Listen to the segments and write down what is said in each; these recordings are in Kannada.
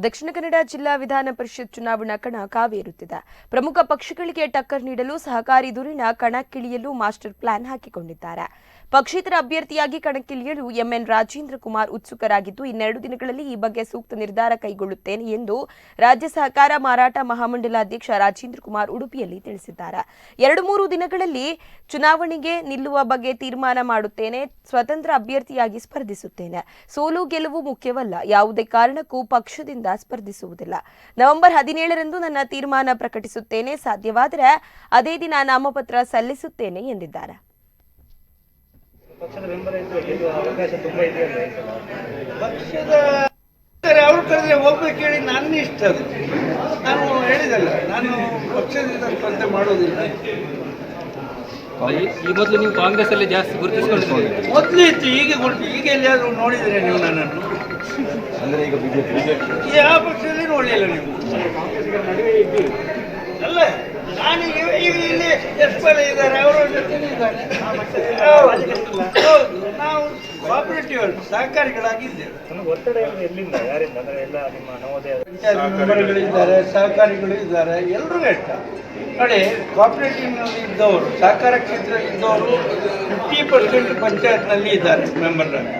ದಕ್ಷಿಣ ಕನ್ನಡ ಜಿಲ್ಲಾ ವಿಧಾನ ಪರಿಷತ್ ಚುನಾವಣಾ ಕಣ ಕಾವೇರುತ್ತಿದೆ. ಪ್ರಮುಖ ಪಕ್ಷಗಳಿಗೆ ಟಕ್ಕರ್ ನೀಡಲು ಸಹಕಾರಿ ಧುರೀಣ ಕಣಕ್ಕಿಳಿಯಲು ಮಾಸ್ಟರ್ ಪ್ಲಾನ್ ಹಾಕಿಕೊಂಡಿದ್ದಾರೆ. ಪಕ್ಷೇತರ ಅಭ್ಯರ್ಥಿಯಾಗಿ ಕಣಕ್ಕಿಳಿಯಲು ಎಂಎನ್ ರಾಜೇಂದ್ರ ಕುಮಾರ್ ಉತ್ಸುಕರಾಗಿದ್ದು, ಇನ್ನೆರಡು ದಿನಗಳಲ್ಲಿ ಈ ಬಗ್ಗೆ ಸೂಕ್ತ ನಿರ್ಧಾರ ಕೈಗೊಳ್ಳುತ್ತೇನೆ ಎಂದು ರಾಜ್ಯ ಸಹಕಾರ ಮಾರಾಟ ಮಹಾಮಂಡಲ ಅಧ್ಯಕ್ಷ ರಾಜೇಂದ್ರ ಕುಮಾರ್ ಉಡುಪಿಯಲ್ಲಿ ತಿಳಿಸಿದ್ದಾರೆ. 2-3 ದಿನಗಳಲ್ಲಿ ಚುನಾವಣೆಗೆ ನಿಲ್ಲುವ ಬಗ್ಗೆ ತೀರ್ಮಾನ ಮಾಡುತ್ತೇನೆ. ಸ್ವತಂತ್ರ ಅಭ್ಯರ್ಥಿಯಾಗಿ ಸ್ಪರ್ಧಿಸುತ್ತೇನೆ. ಸೋಲು ಗೆಲುವು ಮುಖ್ಯವಲ್ಲ. ಯಾವುದೇ ಕಾರಣಕ್ಕೂ ಪಕ್ಷದಿಂದ ಸ್ಪರ್ಧಿಸುವುದಿಲ್ಲ. ನವೆಂಬರ್ 17ರಂದು ನನ್ನ ತೀರ್ಮಾನ ಪ್ರಕಟಿಸುತ್ತೇನೆ. ಸಾಧ್ಯವಾದರೆ ಅದೇ ದಿನ ನಾಮಪತ್ರ ಸಲ್ಲಿಸುತ್ತೇನೆ ಎಂದಿದ್ದಾರೆ. ಪಕ್ಷದ ಬೆಂಬಲ ಇದ್ರೆ ಗೆಲ್ಲುವ ಅವಕಾಶ ತುಂಬಾ ಇದೆ ಅಲ್ಲ. ಪಕ್ಷದ ಅವ್ರು ಕರೆದ್ರೆ ಹೋಗ್ಬೇಕು ಹೇಳಿ ನನ್ನ ಇಷ್ಟ. ಅದು ನಾನು ಹೇಳಿದಲ್ಲ, ನಾನು ಪಕ್ಷದಿಂದ ಸ್ಪರ್ಧೆ ಮಾಡೋದಿಲ್ಲ. ಈ ಮೊದಲು ನೀವು ಕಾಂಗ್ರೆಸ್ ಅಲ್ಲಿ ಜಾಸ್ತಿ ಗುರುತಿಸಿಕೊಂಡಿದ್ದೀರಿ. ಮೊದಲು ಇತ್ತು, ಈಗ ಎಲ್ಲಿಯಾದ್ರೂ ನೋಡಿದ್ರೆ ನೀವು ನನ್ನನ್ನು? ಅಂದ್ರೆ ಈಗ ಬಿಜೆಪಿ ಯಾವ ಪಕ್ಷದಲ್ಲಿ ನೋಡಲಿಲ್ಲ ನೀವು? ಅಲ್ಲ, ನಾನು ಈಗ ಇಲ್ಲಿ ಎಸ್ಪಲ್ ಇದ್ದಾರೆ, ಅವರ ಜೊತೆ ಇದ್ದಾರೆ. ನಾವು ಕೋಆಪರೇಟಿವ್ ಸಹಕಾರಿಗಳಾಗಿದ್ದೇವೆ. ಒತ್ತಡ ಎಲ್ಲಿಂದ, ಯಾರಿಂದ? ಅಂದ್ರೆ ಎಲ್ಲ ನಿಮ್ಮ ನವೋದಯ ಮೆಂಬರ್ಗಳಿದ್ದಾರೆ, ಸಹಕಾರಿಗಳು ಇದ್ದಾರೆ, ಎಲ್ಲರೂ ಇಷ್ಟ ನೋಡಿ. ಕೋಆಪರೇಟಿವ್ನಲ್ಲಿ ಇದ್ದವರು, ಸಹಕಾರ ಕ್ಷೇತ್ರದಲ್ಲಿ ಇದ್ದವರು 50% ಪಂಚಾಯತ್ನಲ್ಲಿ ಇದ್ದಾರೆ ಮೆಂಬರ್ಗಳು.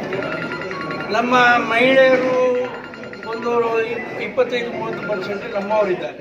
ನಮ್ಮ ಮಹಿಳೆಯರು ಒಂದು 25-30% ನಮ್ಮವರಿದ್ದಾರೆ.